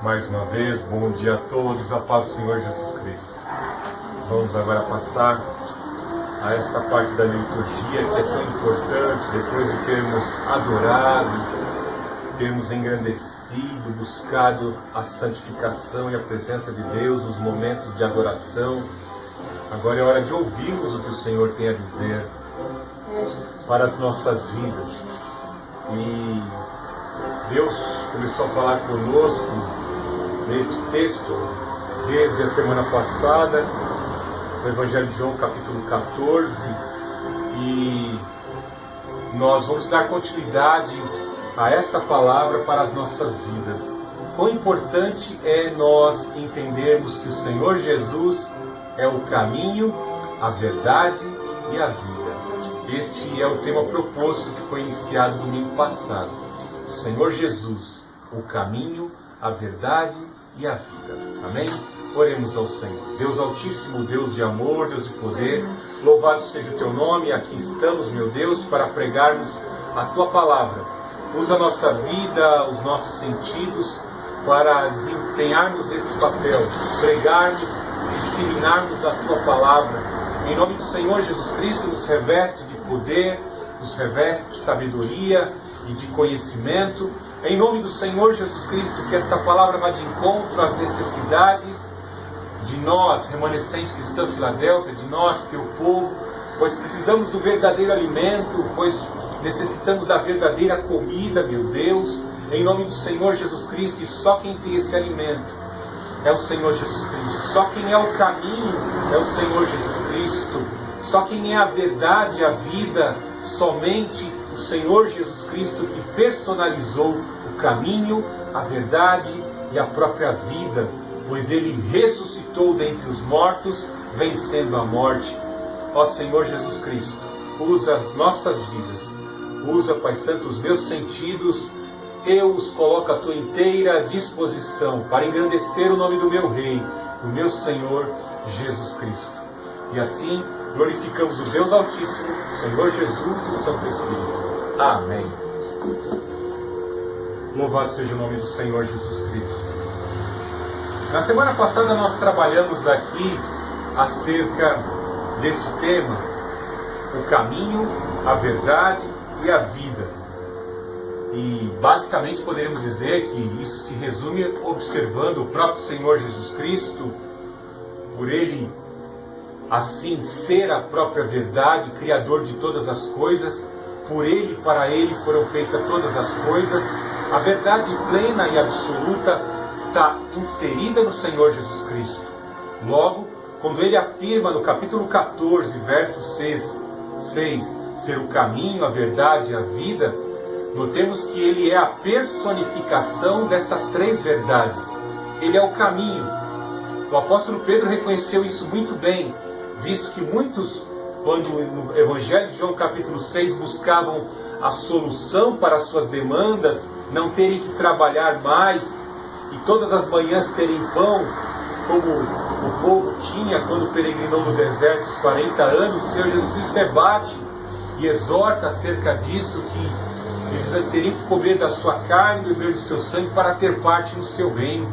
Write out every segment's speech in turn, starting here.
Mais uma vez, bom dia a todos, a paz do Senhor Jesus Cristo. Vamos agora passar a esta parte da liturgia que é tão importante, depois de termos adorado, termos engrandecido, buscado a santificação e a presença de Deus nos momentos de adoração. Agora é hora de ouvirmos o que o Senhor tem a dizer para as nossas vidas. E Deus começou a falar conosco neste texto desde a semana passada, no Evangelho de João, capítulo 14, e nós vamos dar continuidade a esta palavra para as nossas vidas. Quão importante é nós entendermos que o Senhor Jesus é o caminho, a verdade e a vida. Este é o tema proposto que foi iniciado no domingo passado. O Senhor Jesus, o caminho, a verdade e a vida. Amém? Oremos ao Senhor. Deus Altíssimo, Deus de amor, Deus de poder, louvado seja o Teu nome. Aqui estamos, meu Deus, para pregarmos a Tua palavra. Usa a nossa vida, os nossos sentidos, para desempenharmos este papel, pregarmos, disseminarmos a Tua palavra. Em nome do Senhor Jesus Cristo, nos reveste de poder, nos reveste de sabedoria e de conhecimento. Em nome do Senhor Jesus Cristo, que esta palavra vá de encontro às necessidades de nós, remanescente cristã Filadélfia, de nós, Teu povo, pois precisamos do verdadeiro alimento, pois necessitamos da verdadeira comida, meu Deus, em nome do Senhor Jesus Cristo. E só quem tem esse alimento é o Senhor Jesus Cristo. Só quem é o caminho é o Senhor Jesus Cristo. Só quem é a verdade, a vida, somente o Senhor Jesus Cristo, que personalizou o caminho, a verdade e a própria vida, pois Ele ressuscitou dentre os mortos, vencendo a morte. Ó Senhor Jesus Cristo, usa as nossas vidas, usa, Pai Santo, os meus sentidos, eu os coloco à Tua inteira disposição para engrandecer o nome do meu Rei, do meu Senhor Jesus Cristo. E assim glorificamos o Deus Altíssimo, o Senhor Jesus e o Santo Espírito. Amém. Louvado seja o nome do Senhor Jesus Cristo. Na semana passada nós trabalhamos aqui acerca deste tema, o caminho, a verdade e a vida. E basicamente poderíamos dizer que isso se resume observando o próprio Senhor Jesus Cristo, por Ele assim ser a própria verdade, Criador de todas as coisas. Por Ele, para Ele foram feitas todas as coisas. A verdade plena e absoluta está inserida no Senhor Jesus Cristo. Logo, quando Ele afirma no capítulo 14, verso 6, ser o caminho, a verdade e a vida, notemos que Ele é a personificação destas três verdades. Ele é o caminho. O apóstolo Pedro reconheceu isso muito bem, visto que muitos, quando no Evangelho de João capítulo 6 buscavam a solução para as suas demandas, não terem que trabalhar mais e todas as manhãs terem pão, como o povo tinha quando peregrinou no deserto os 40 anos, o Senhor Jesus Cristo debate e exorta acerca disso, que eles teriam que comer da sua carne e beber do seu sangue para ter parte no seu reino.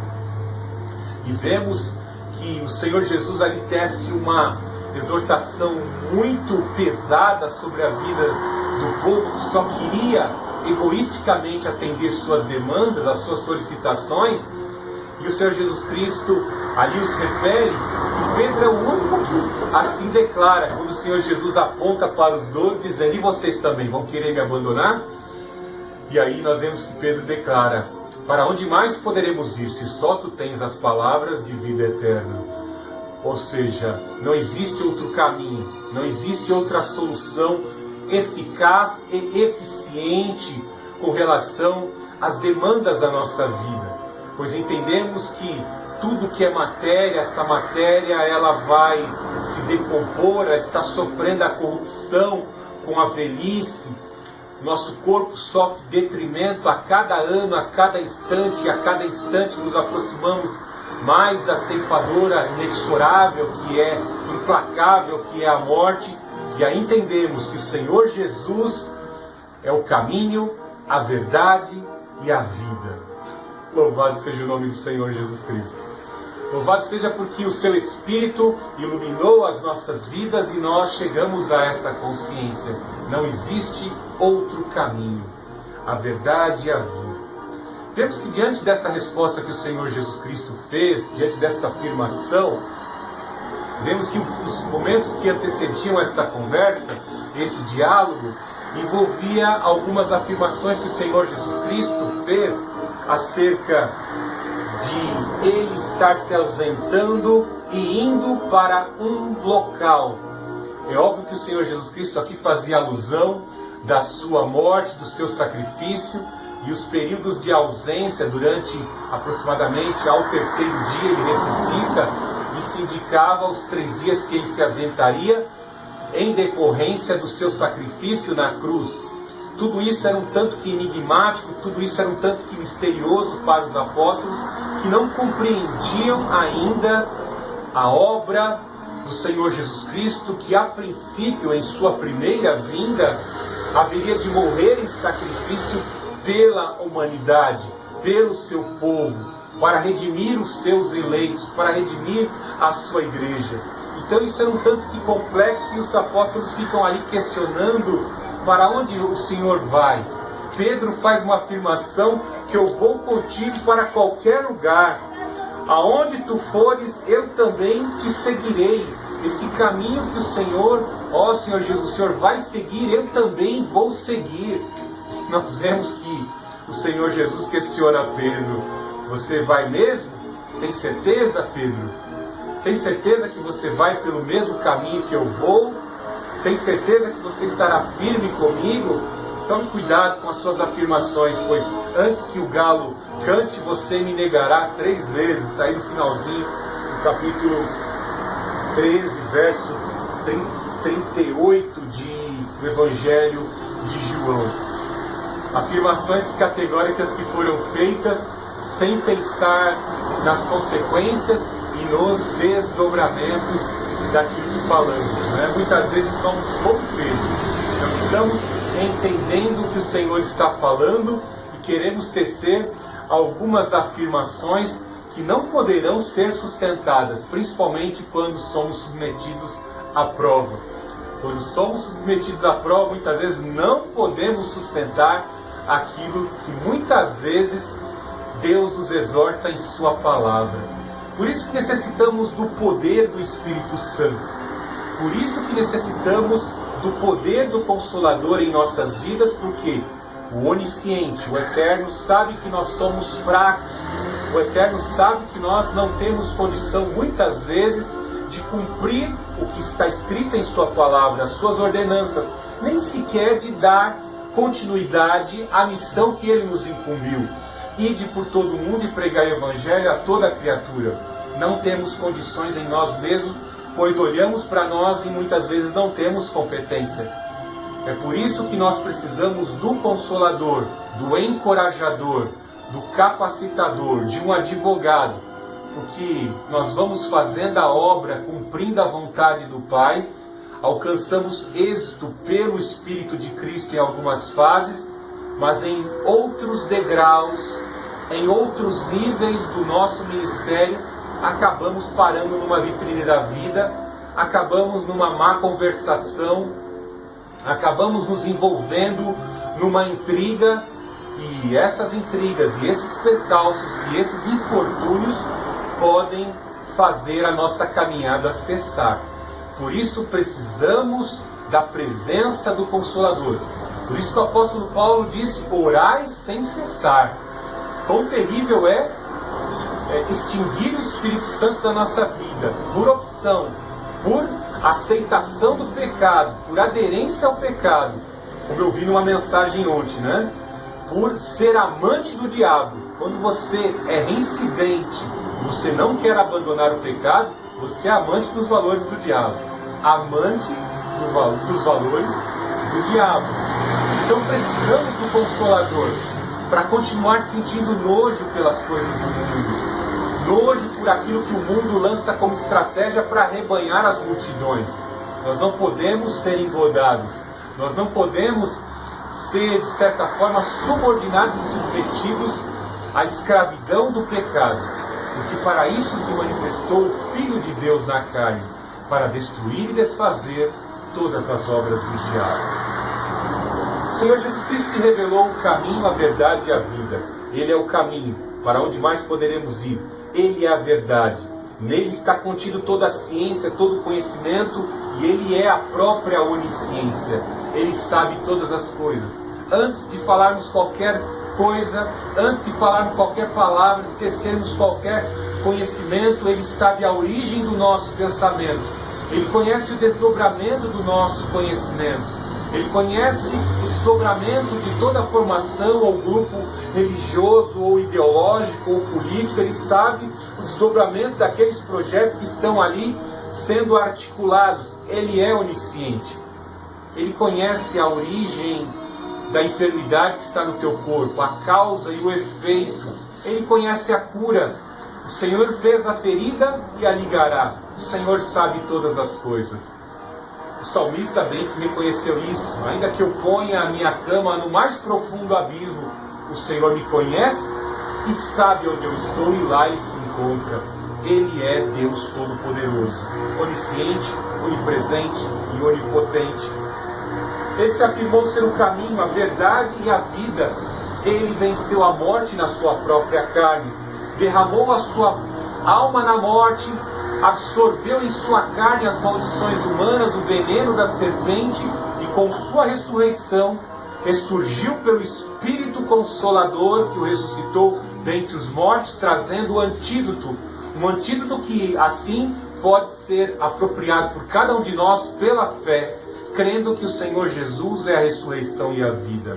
E vemos que o Senhor Jesus ali tece uma exortação muito pesada sobre a vida do povo que só queria egoisticamente atender suas demandas, as suas solicitações, e o Senhor Jesus Cristo ali os repele, e Pedro é o único que assim declara, quando o Senhor Jesus aponta para os 12, dizendo: e vocês também vão querer me abandonar? E aí nós vemos que Pedro declara: para onde mais poderemos ir, se só Tu tens as palavras de vida eterna? Ou seja, não existe outro caminho, não existe outra solução eficaz e eficiente com relação às demandas da nossa vida, pois entendemos que tudo que é matéria, essa matéria ela vai se decompor, ela está sofrendo a corrupção com a velhice. Nosso corpo sofre detrimento a cada ano, a cada instante, e a cada instante nos aproximamos mais da ceifadora inexorável, que é implacável, que é a morte. E aí entendemos que o Senhor Jesus é o caminho, a verdade e a vida. Louvado seja o nome do Senhor Jesus Cristo. Louvado seja porque o seu Espírito iluminou as nossas vidas e nós chegamos a esta consciência. Não existe outro caminho. A verdade e a vida. Vemos que diante desta resposta que o Senhor Jesus Cristo fez, diante desta afirmação, vemos que os momentos que antecediam esta conversa, esse diálogo, envolvia algumas afirmações que o Senhor Jesus Cristo fez acerca de ele estar se ausentando e indo para um local. É óbvio que o Senhor Jesus Cristo aqui fazia alusão da sua morte, do seu sacrifício, e os períodos de ausência durante aproximadamente ao terceiro dia ele ressuscita. Isso indicava os 3 dias que ele se ausentaria em decorrência do seu sacrifício na cruz. Tudo isso era um tanto que enigmático, tudo isso era um tanto que misterioso para os apóstolos, que não compreendiam ainda a obra do Senhor Jesus Cristo, que a princípio, em sua primeira vinda, haveria de morrer em sacrifício pela humanidade, pelo seu povo, para redimir os seus eleitos, para redimir a sua igreja. Então isso era um tanto que complexo e os apóstolos ficam ali questionando para onde o Senhor vai. Pedro faz uma afirmação que eu vou contigo para qualquer lugar. Aonde tu fores, eu também te seguirei. Esse caminho que o Senhor, ó Senhor Jesus, o Senhor vai seguir, eu também vou seguir. Nós vemos que o Senhor Jesus questiona Pedro: você vai mesmo? Tem certeza, Pedro? Tem certeza que você vai pelo mesmo caminho que eu vou? Tem certeza que você estará firme comigo? Tome cuidado com as suas afirmações, pois antes que o galo cante, você me negará 3 vezes. Está aí no finalzinho do capítulo 13, verso 38 do Evangelho de João. Afirmações categóricas que foram feitas sem pensar nas consequências e nos desdobramentos daquilo que falamos, né? Muitas vezes somos pouco crentes, não estamos entendendo o que o Senhor está falando e queremos tecer algumas afirmações que não poderão ser sustentadas, principalmente quando somos submetidos à prova. Quando somos submetidos à prova, muitas vezes não podemos sustentar aquilo que muitas vezes Deus nos exorta em sua palavra. Por isso que necessitamos do poder do Espírito Santo. Por isso que necessitamos do poder do Consolador em nossas vidas, porque o Onisciente, o Eterno, sabe que nós somos fracos. O Eterno sabe que nós não temos condição, muitas vezes, de cumprir o que está escrito em sua palavra, as suas ordenanças, nem sequer de dar continuidade à missão que Ele nos incumbiu. Ide por todo o mundo e pregai o Evangelho a toda criatura. Não temos condições em nós mesmos, pois olhamos para nós e muitas vezes não temos competência. É por isso que nós precisamos do Consolador, do encorajador, do capacitador, de um advogado, porque nós vamos fazendo a obra, cumprindo a vontade do Pai, alcançamos êxito pelo Espírito de Cristo em algumas fases, mas em outros degraus, em outros níveis do nosso ministério, acabamos parando numa vitrine da vida, acabamos numa má conversação, acabamos nos envolvendo numa intriga, e essas intrigas, e esses percalços, e esses infortúnios podem fazer a nossa caminhada cessar. Por isso precisamos da presença do Consolador. Por isso que o apóstolo Paulo disse: orai sem cessar. Quão terrível é extinguir o Espírito Santo da nossa vida, por opção, por aceitação do pecado, por aderência ao pecado, como eu vi numa mensagem ontem, né? Por ser amante do diabo. Quando você é reincidente, você não quer abandonar o pecado, você é amante dos valores do diabo, amante dos valores do diabo. Então precisamos do Consolador para continuar sentindo nojo pelas coisas do mundo, nojo por aquilo que o mundo lança como estratégia para arrebanhar as multidões. Nós não podemos ser engodados, nós não podemos ser, de certa forma, subordinados e submetidos a escravidão do pecado, porque para isso se manifestou o Filho de Deus na carne, para destruir e desfazer todas as obras do diabo. O Senhor Jesus Cristo se revelou o caminho, a verdade e a vida. Ele é o caminho para onde mais poderemos ir. Ele é a verdade. Nele está contido toda a ciência, todo o conhecimento, e Ele é a própria onisciência. Ele sabe todas as coisas. Antes de falarmos qualquer coisa, antes de falarmos qualquer palavra, de tecermos qualquer conhecimento, Ele sabe a origem do nosso pensamento. Ele conhece o desdobramento do nosso conhecimento. Ele conhece o desdobramento de toda a formação ou grupo religioso ou ideológico ou político. Ele sabe o desdobramento daqueles projetos que estão ali sendo articulados. Ele é onisciente. Ele conhece a origem da enfermidade que está no teu corpo, a causa e o efeito. Ele conhece a cura. O Senhor fez a ferida e a ligará. O Senhor sabe todas as coisas. O salmista bem que reconheceu isso. Ainda que eu ponha a minha cama no mais profundo abismo, o Senhor me conhece e sabe onde eu estou, e lá Ele se encontra. Ele é Deus Todo-Poderoso, onisciente, onipresente e onipotente. Ele se afirmou ser o caminho, a verdade e a vida. Ele venceu a morte na sua própria carne, derramou a sua alma na morte, absorveu em sua carne as maldições humanas, o veneno da serpente, e com sua ressurreição ressurgiu pelo Espírito Consolador que o ressuscitou dentre os mortos, trazendo o antídoto, um antídoto que assim pode ser apropriado por cada um de nós pela fé, crendo que o Senhor Jesus é a ressurreição e a vida.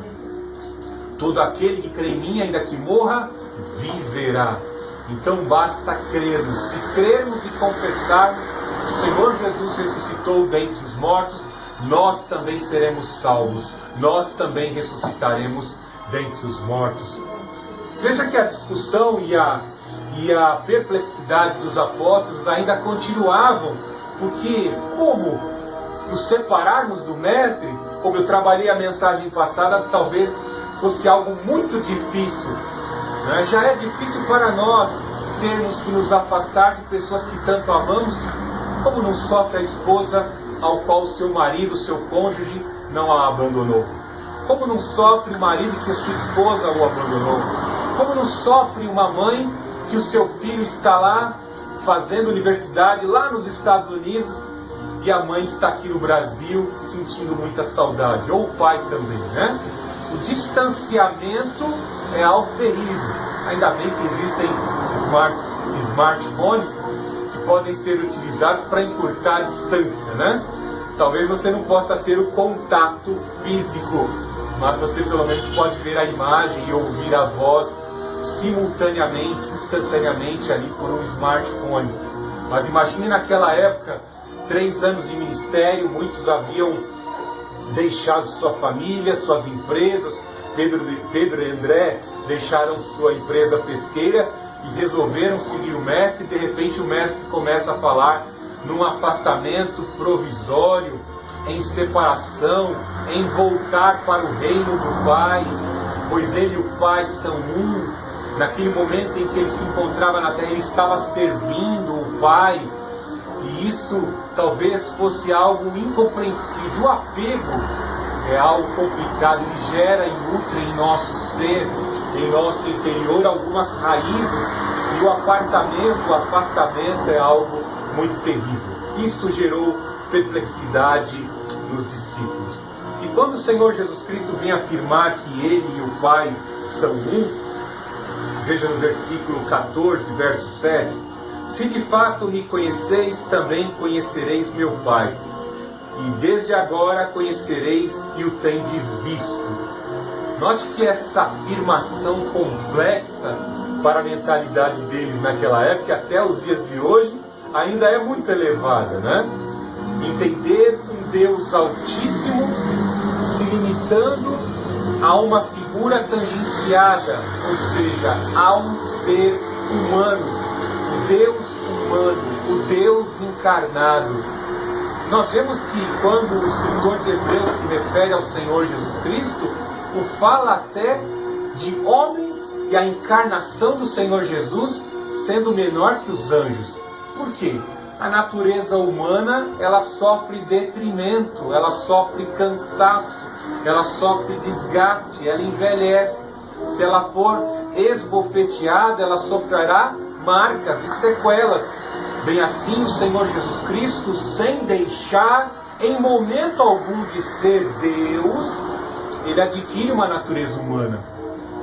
Todo aquele que crê em mim, ainda que morra, viverá. Então basta crermos. Se crermos e confessarmos que o Senhor Jesus ressuscitou dentre os mortos, nós também seremos salvos. Nós também ressuscitaremos dentre os mortos. Veja que a discussão e a perplexidade dos apóstolos ainda continuavam, porque como nos separarmos do Mestre, como eu trabalhei a mensagem passada, talvez fosse algo muito difícil. Já é difícil para nós termos que nos afastar de pessoas que tanto amamos, como não sofre a esposa ao qual seu marido, seu cônjuge, não a abandonou. Como não sofre o marido que a sua esposa o abandonou. Como não sofre uma mãe que o seu filho está lá fazendo universidade lá nos Estados Unidos e a mãe está aqui no Brasil sentindo muita saudade, ou o pai também, né? O distanciamento é algo terrível. Ainda bem que existem smartphones que podem ser utilizados para encurtar a distância, né? Talvez você não possa ter o contato físico, mas você pelo menos pode ver a imagem e ouvir a voz simultaneamente, instantaneamente ali por um smartphone. Mas imagine naquela época, 3 anos de ministério, muitos haviam deixado sua família, suas empresas. Pedro e André deixaram sua empresa pesqueira e resolveram seguir o Mestre. E de repente o Mestre começa a falar num afastamento provisório, em separação, em voltar para o reino do Pai, pois Ele e o Pai são um. Naquele momento em que ele se encontrava na terra, ele estava servindo o Pai, e isso talvez fosse algo incompreensível. O apego é algo complicado, ele gera e nutre em nosso ser, em nosso interior, algumas raízes, e o apartamento, o afastamento é algo muito terrível. Isso gerou perplexidade nos discípulos. E quando o Senhor Jesus Cristo vem afirmar que Ele e o Pai são um, veja no versículo 14, verso 7, se de fato me conheceis, também conhecereis meu Pai, e desde agora conhecereis e o tendes visto. Note que essa afirmação complexa para a mentalidade deles naquela época, até os dias de hoje, ainda é muito elevada, né? Entender um Deus Altíssimo se limitando a uma figura tangenciada, ou seja, a um ser humano, o Deus humano, o Deus encarnado. Nós vemos que quando o escritor de Hebreus se refere ao Senhor Jesus Cristo, o fala até de homens e a encarnação do Senhor Jesus sendo menor que os anjos. Por quê? A natureza humana, ela sofre detrimento, ela sofre cansaço, ela sofre desgaste, ela envelhece. Se ela for esbofeteada, ela sofrerá marcas e sequelas. Bem assim, o Senhor Jesus Cristo, sem deixar em momento algum de ser Deus, ele adquire uma natureza humana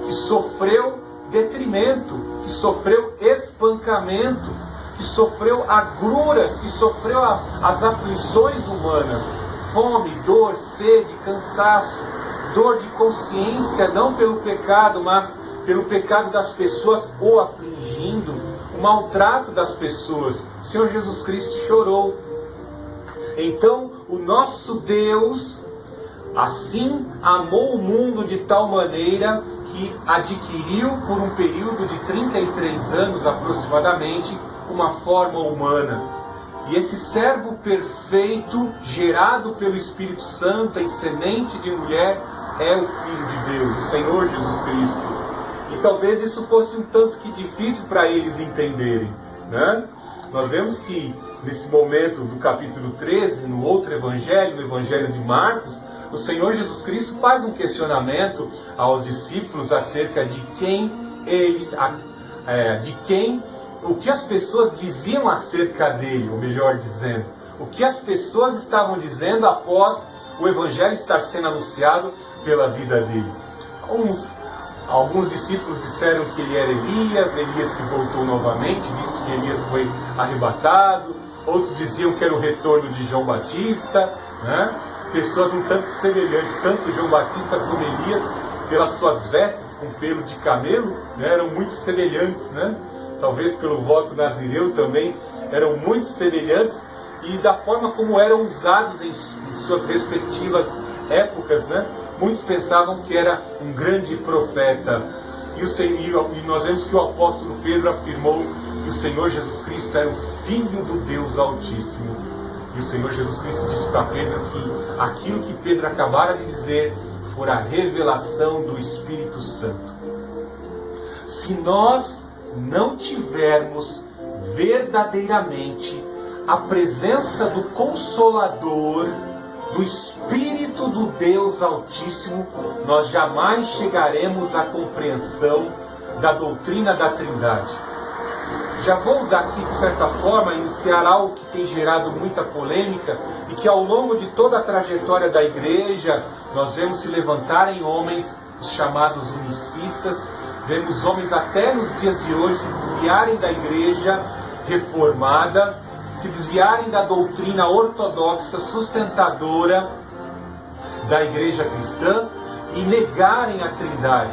que sofreu detrimento, que sofreu espancamento, que sofreu agruras, que sofreu as aflições humanas, fome, dor, sede, cansaço, dor de consciência, não pelo pecado, mas pelo pecado das pessoas o afligindo, o maltrato das pessoas. O Senhor Jesus Cristo chorou. Então, o nosso Deus assim amou o mundo de tal maneira que adquiriu por um período de 33 anos aproximadamente uma forma humana. E esse servo perfeito, gerado pelo Espírito Santo em semente de mulher, é o Filho de Deus, o Senhor Jesus Cristo. E talvez isso fosse um tanto que difícil para eles entenderem, né? Nós vemos que nesse momento do capítulo 13, no outro evangelho, no evangelho de Marcos, o Senhor Jesus Cristo faz um questionamento aos discípulos acerca de quem eles, o que as pessoas diziam acerca dele, ou melhor dizendo, o que as pessoas estavam dizendo após o evangelho estar sendo anunciado pela vida dele. Alguns discípulos disseram que ele era Elias que voltou novamente, visto que Elias foi arrebatado. Outros diziam que era o retorno de João Batista, né? Pessoas um tanto semelhantes, tanto João Batista como Elias, pelas suas vestes com pelo de camelo, né? Eram muito semelhantes, né? Talvez pelo voto nazireu também eram muito semelhantes, e da forma como eram usados em suas respectivas épocas, né? Muitos pensavam que era um grande profeta. E nós vemos que o apóstolo Pedro afirmou que o Senhor Jesus Cristo era o Filho do Deus Altíssimo. E o Senhor Jesus Cristo disse para Pedro que aquilo que Pedro acabara de dizer fora a revelação do Espírito Santo. Se nós não tivermos verdadeiramente a presença do Consolador, do Espírito do Deus Altíssimo, nós jamais chegaremos à compreensão da doutrina da Trindade. Já vou daqui, de certa forma, iniciar algo que tem gerado muita polêmica e que ao longo de toda a trajetória da igreja nós vemos se levantarem homens chamados unicistas, vemos homens até nos dias de hoje se desviarem da igreja reformada, se desviarem da doutrina ortodoxa sustentadora da igreja cristã e negarem a Trindade,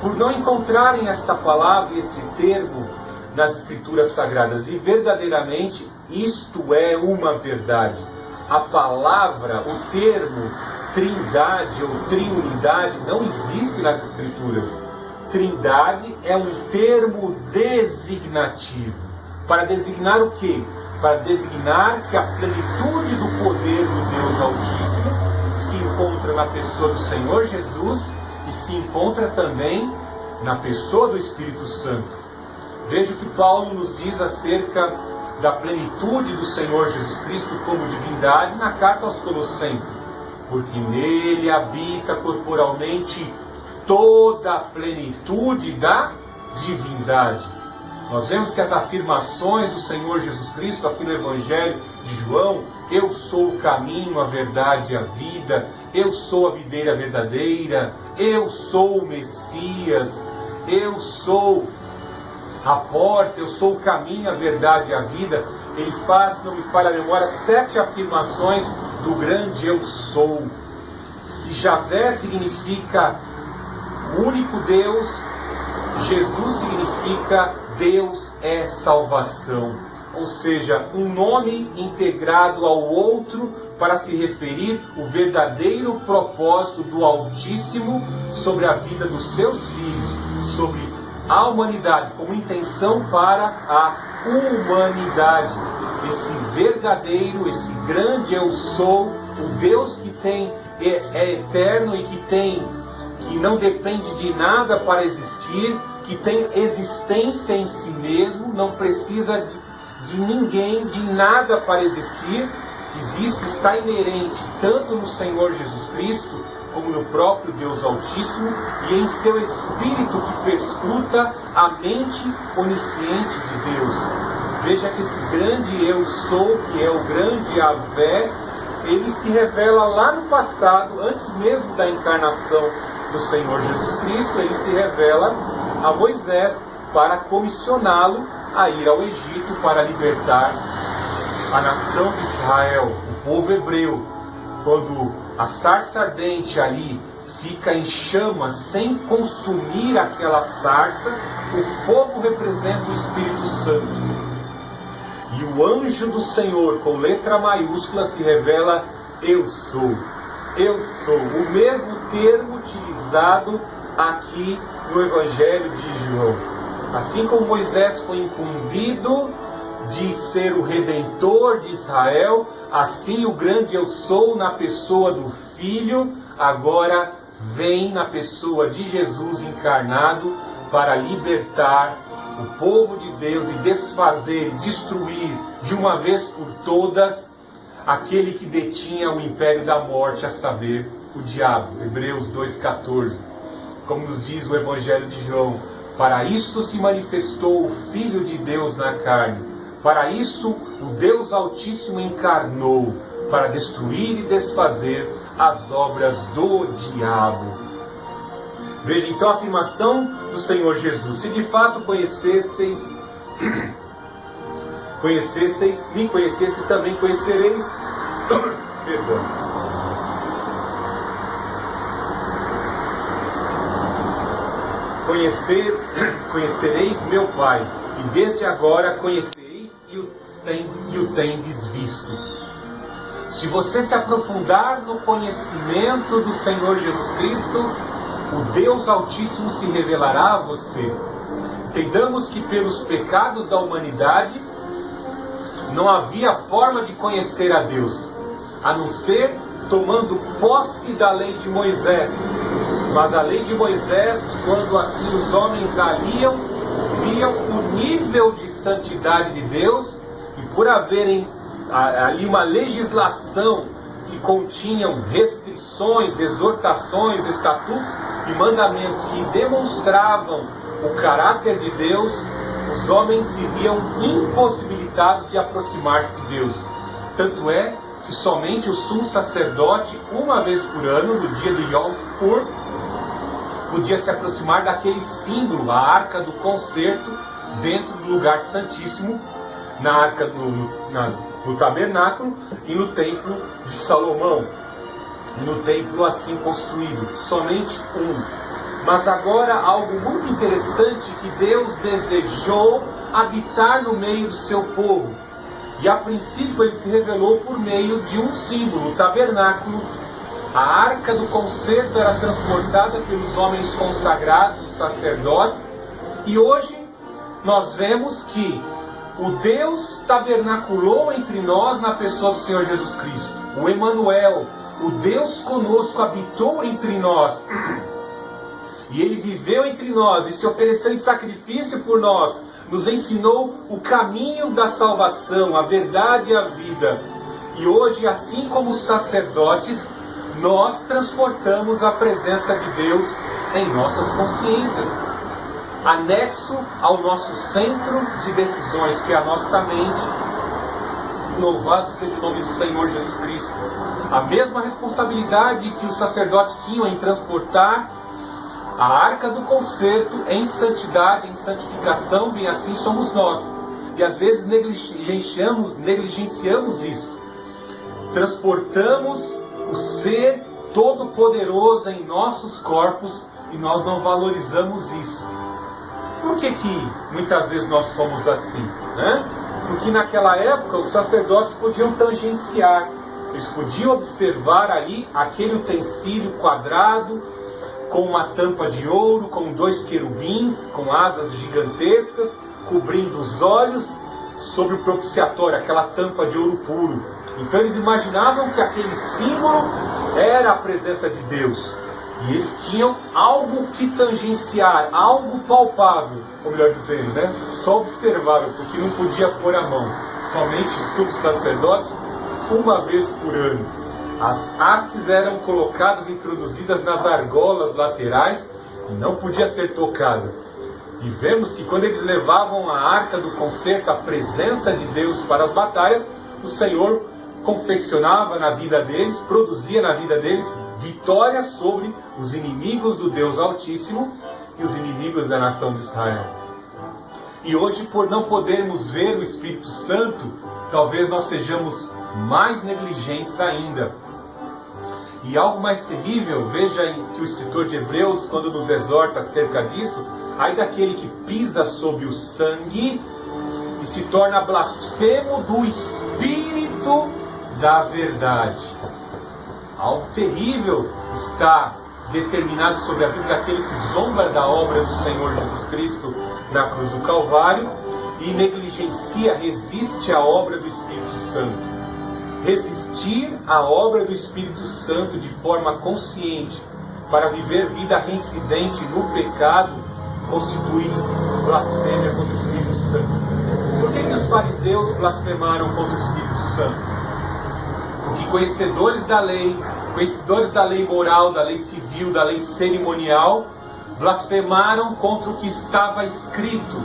por não encontrarem esta palavra, este termo nas Escrituras Sagradas. E verdadeiramente isto é uma verdade. A palavra, o termo Trindade ou Triunidade não existe nas Escrituras. Trindade é um termo designativo. Para designar o quê? Para designar que a plenitude do poder do Deus Altíssimo se encontra na pessoa do Senhor Jesus e se encontra também na pessoa do Espírito Santo. Veja o que Paulo nos diz acerca da plenitude do Senhor Jesus Cristo como divindade na carta aos Colossenses. Porque nele habita corporalmente toda a plenitude da divindade. Nós vemos que as afirmações do Senhor Jesus Cristo aqui no Evangelho de João, eu sou o caminho, a verdade e a vida, eu sou a videira verdadeira, eu sou o Messias, eu sou a porta, eu sou o caminho, a verdade e a vida. Ele faz, se não me falha a memória, 7 afirmações do grande eu sou. Se Javé significa único Deus, Jesus significa Deus é salvação. Ou seja, um nome integrado ao outro para se referir o verdadeiro propósito do Altíssimo sobre a vida dos seus filhos, sobre a humanidade, como intenção para a humanidade. Esse verdadeiro, esse grande eu sou, o Deus que é eterno e que não depende de nada para existir, que tem existência em si mesmo, não precisa de ninguém, de nada para existir, existe, está inerente tanto no Senhor Jesus Cristo, como no próprio Deus Altíssimo, e em seu Espírito que perscruta a mente onisciente de Deus. Veja que esse grande Eu Sou, que é o grande Yahvé, ele se revela lá no passado, antes mesmo da encarnação do Senhor Jesus Cristo. Ele se revela a Moisés para comissioná-lo a ir ao Egito para libertar a nação de Israel, o povo hebreu. Quando a sarça ardente ali fica em chamas sem consumir aquela sarça, o fogo representa o Espírito Santo. E o anjo do Senhor, com letra maiúscula, se revela: Eu sou. Eu sou. O mesmo termo utilizado aqui no Evangelho de João. Assim como Moisés foi incumbido de ser o Redentor de Israel, assim o grande Eu Sou, na pessoa do Filho, agora vem na pessoa de Jesus encarnado para libertar o povo de Deus e desfazer, destruir de uma vez por todas aquele que detinha o império da morte, a saber, o diabo. Hebreus 2,14. Como nos diz o Evangelho de João: para isso se manifestou o Filho de Deus na carne. Para isso o Deus Altíssimo encarnou, para destruir e desfazer as obras do diabo. Veja então a afirmação do Senhor Jesus: se de fato me conhecesseis, também conhecereis. Perdão. Conhecereis meu Pai, e desde agora conhecereis e o tendes visto. Se você se aprofundar no conhecimento do Senhor Jesus Cristo, o Deus Altíssimo se revelará a você. Entendamos que pelos pecados da humanidade não havia forma de conhecer a Deus, a não ser tomando posse da lei de Moisés. Mas a lei de Moisés, quando assim os homens a liam, viam o nível de santidade de Deus, e por haverem ali uma legislação que continham restrições, exortações, estatutos e mandamentos que demonstravam o caráter de Deus, os homens se viam impossibilitados de aproximar-se de Deus. Tanto é que somente o sumo sacerdote, uma vez por ano, no dia de Yom Kippur, podia se aproximar daquele símbolo, a arca do concerto, dentro do lugar santíssimo, na arca no tabernáculo e no templo de Salomão, no templo assim construído, somente um. Mas agora algo muito interessante, que Deus desejou habitar no meio do seu povo. E a princípio ele se revelou por meio de um símbolo, o tabernáculo. A arca do concerto era transportada pelos homens consagrados, os sacerdotes. E hoje nós vemos que o Deus tabernaculou entre nós na pessoa do Senhor Jesus Cristo. O Emanuel, o Deus conosco, habitou entre nós. E Ele viveu entre nós e se ofereceu em sacrifício por nós. Nos ensinou o caminho da salvação, a verdade e a vida. E hoje, assim como os sacerdotes, nós transportamos a presença de Deus em nossas consciências, anexo ao nosso centro de decisões, que é a nossa mente. Louvado seja o nome do Senhor Jesus Cristo. A mesma responsabilidade que os sacerdotes tinham em transportar a arca do concerto em santidade, em santificação, bem assim somos nós. E às vezes negligenciamos isso. Transportamos o ser todo-poderoso em nossos corpos e nós não valorizamos isso. Por que muitas vezes nós somos assim, né? Porque naquela época os sacerdotes podiam tangenciar, eles podiam observar ali aquele utensílio quadrado, com uma tampa de ouro, com 2 querubins, com asas gigantescas, cobrindo os olhos, sobre o propiciatório, aquela tampa de ouro puro. Então eles imaginavam que aquele símbolo era a presença de Deus. E eles tinham algo que tangenciar, algo palpável, ou melhor dizendo, né? Só observável, porque não podia pôr a mão. Somente o sumo sacerdote, uma vez por ano. As hastes eram colocadas, introduzidas nas argolas laterais, e não podia ser tocada. E vemos que quando eles levavam a arca do concerto, a presença de Deus para as batalhas, o Senhor confeccionava na vida deles, produzia na vida deles vitória sobre os inimigos do Deus Altíssimo e os inimigos da nação de Israel. E hoje, por não podermos ver o Espírito Santo, talvez nós sejamos mais negligentes ainda. E algo mais terrível, veja que o escritor de Hebreus, quando nos exorta acerca disso, ai daquele que pisa sobre o sangue e se torna blasfemo do Espírito da verdade. Algo terrível está determinado sobre a vida daquele que zomba da obra do Senhor Jesus Cristo na cruz do Calvário e negligencia, resiste à obra do Espírito Santo. Resistir à obra do Espírito Santo de forma consciente para viver vida reincidente no pecado constitui blasfêmia contra o Espírito Santo. Por que os fariseus blasfemaram contra o Espírito Santo? Porque conhecedores da lei moral, da lei civil, da lei cerimonial, blasfemaram contra o que estava escrito.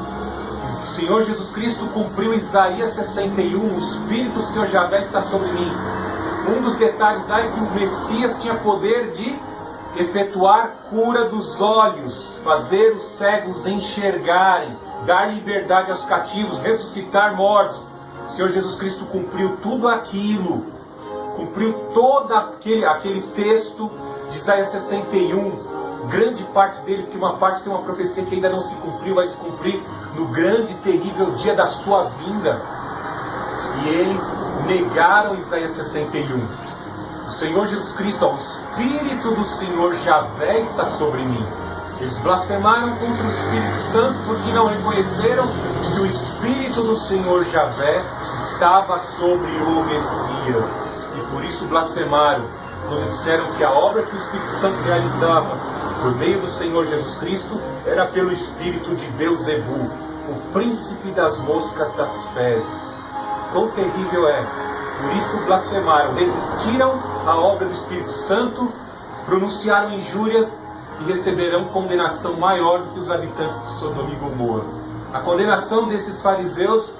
O Senhor Jesus Cristo cumpriu Isaías 61, o Espírito do Senhor Javé está sobre mim. Um dos detalhes lá é que o Messias tinha poder de efetuar cura dos olhos, fazer os cegos enxergarem, dar liberdade aos cativos, ressuscitar mortos. O Senhor Jesus Cristo cumpriu tudo aquilo, cumpriu todo aquele texto de Isaías 61, grande parte dele, porque uma parte tem uma profecia que ainda não se cumpriu, vai se cumprir no grande e terrível dia da sua vinda. E eles negaram Isaías 61. O Senhor Jesus Cristo, o Espírito do Senhor Javé está sobre mim. Eles blasfemaram contra o Espírito Santo porque não reconheceram que o Espírito do Senhor Javé estava sobre o Messias. E por isso blasfemaram quando disseram que a obra que o Espírito Santo realizava por meio do Senhor Jesus Cristo era pelo Espírito de Beuzebu, o príncipe das moscas das fezes. Quão terrível é! Por isso blasfemaram, resistiram à obra do Espírito Santo, pronunciaram injúrias e receberão condenação maior do que os habitantes de Sodoma e Gomorra. A condenação desses fariseus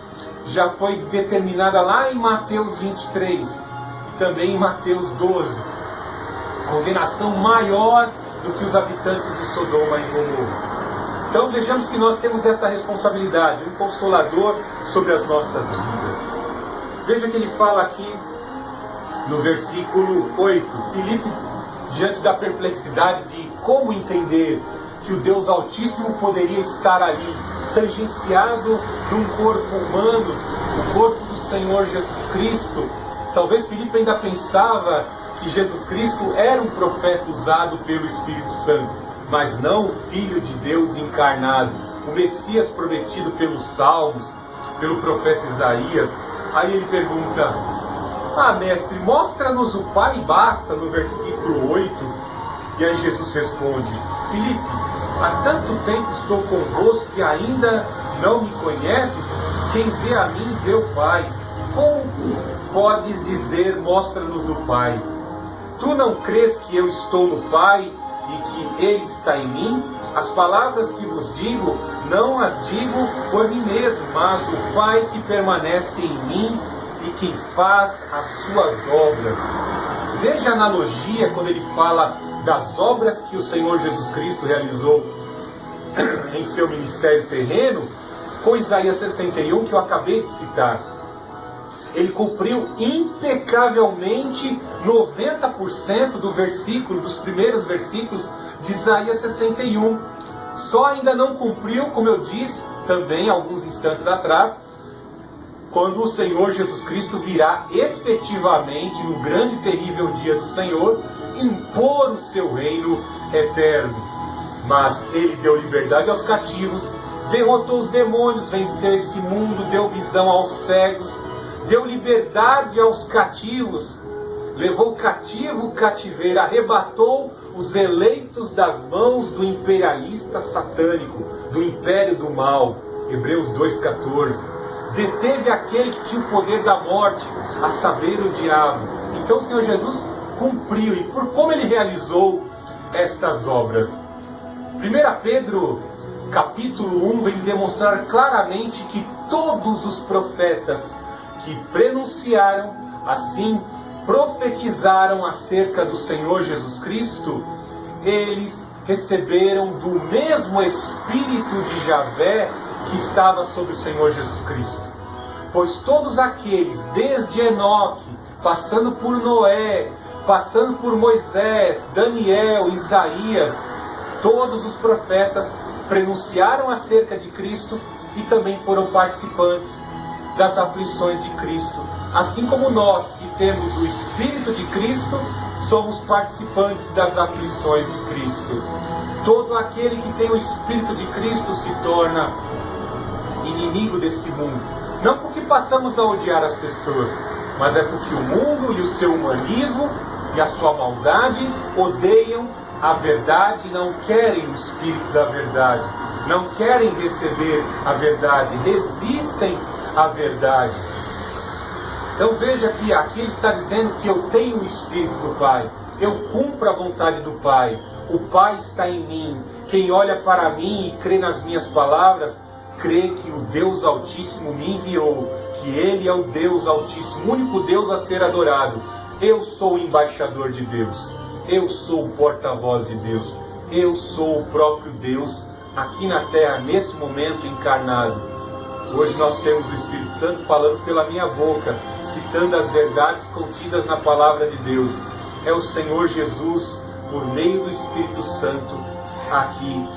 já foi determinada lá em Mateus 23 e também em Mateus 12. Condenação maior do que os habitantes de Sodoma e Gomorra. Então vejamos que nós temos essa responsabilidade, um consolador sobre as nossas vidas. Veja que ele fala aqui no versículo 8, Filipe, diante da perplexidade de como entender que o Deus Altíssimo poderia estar ali, tangenciado num corpo humano, o corpo do Senhor Jesus Cristo. Talvez Filipe ainda pensava que Jesus Cristo era um profeta usado pelo Espírito Santo, mas não o Filho de Deus encarnado, o Messias prometido pelos Salmos, pelo profeta Isaías. Aí ele pergunta: mestre, mostra-nos o Pai e basta, no versículo 8. E aí Jesus responde: Filipe, há tanto tempo estou convosco e ainda não me conheces? Quem vê a mim vê o Pai. Como podes dizer, mostra-nos o Pai? Tu não crês que eu estou no Pai e que Ele está em mim? As palavras que vos digo, não as digo por mim mesmo, mas o Pai que permanece em mim e quem faz as suas obras. Veja a analogia quando ele fala das obras que o Senhor Jesus Cristo realizou em seu ministério terreno, com Isaías 61, que eu acabei de citar. Ele cumpriu impecavelmente 90% dos primeiros versículos de Isaías 61. Só ainda não cumpriu, como eu disse também alguns instantes atrás, quando o Senhor Jesus Cristo virá efetivamente no grande e terrível dia do Senhor, impor o seu reino eterno. Mas ele deu liberdade aos cativos, derrotou os demônios, venceu esse mundo, deu visão aos cegos, deu liberdade aos cativos, levou cativo o cativeiro, arrebatou os eleitos das mãos do imperialista satânico, do império do mal, Hebreus 2,14. Deteve aquele que tinha o poder da morte, a saber, o diabo. Então o Senhor Jesus cumpriu, e por como ele realizou estas obras? 1 Pedro capítulo 1 vem demonstrar claramente que todos os profetas que prenunciaram, assim profetizaram acerca do Senhor Jesus Cristo, eles receberam do mesmo Espírito de Javé que estava sobre o Senhor Jesus Cristo. Pois todos aqueles, desde Enoque, passando por Noé, passando por Moisés, Daniel, Isaías, todos os profetas prenunciaram acerca de Cristo e também foram participantes das aflições de Cristo. Assim como nós, que temos o Espírito de Cristo, somos participantes das aflições de Cristo. Todo aquele que tem o Espírito de Cristo se torna inimigo desse mundo. Não porque passamos a odiar as pessoas, mas é porque o mundo e o seu humanismo e a sua maldade odeiam a verdade, não querem o Espírito da verdade, não querem receber a verdade, resistem à verdade. Então veja que aqui ele está dizendo que eu tenho o Espírito do Pai, eu cumpro a vontade do Pai, o Pai está em mim. Quem olha para mim e crê nas minhas palavras, crê que o Deus Altíssimo me enviou, que Ele é o Deus Altíssimo, o único Deus a ser adorado. Eu sou o embaixador de Deus, eu sou o porta-voz de Deus, eu sou o próprio Deus aqui na terra, neste momento encarnado. Hoje nós temos o Espírito Santo falando pela minha boca, citando as verdades contidas na palavra de Deus. É o Senhor Jesus, por meio do Espírito Santo, aqui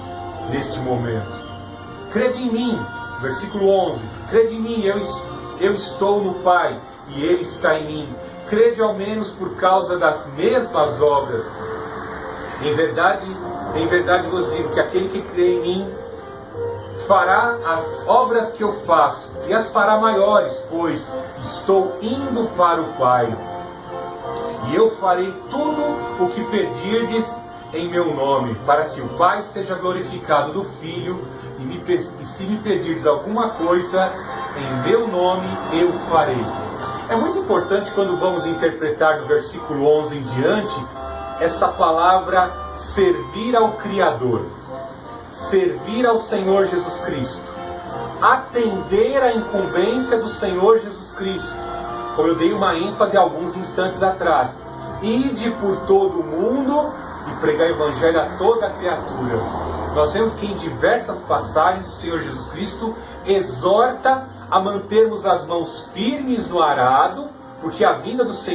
neste momento. Crede em mim, versículo 11, crede em mim, eu estou no Pai e Ele está em mim. Crede ao menos por causa das mesmas obras. Em verdade vos digo que aquele que crê em mim fará as obras que eu faço, e as fará maiores, pois estou indo para o Pai. E eu farei tudo o que pedirdes em meu nome, para que o Pai seja glorificado do Filho, e se me pedirdes alguma coisa em meu nome, eu farei. É muito importante quando vamos interpretar do versículo 11 em diante, essa palavra servir ao Criador, servir ao Senhor Jesus Cristo, atender à incumbência do Senhor Jesus Cristo, como eu dei uma ênfase alguns instantes atrás. Ide por todo o mundo e pregar o Evangelho a toda a criatura. Nós vemos que em diversas passagens o Senhor Jesus Cristo exorta a mantermos as mãos firmes no arado, porque a vinda do Senhor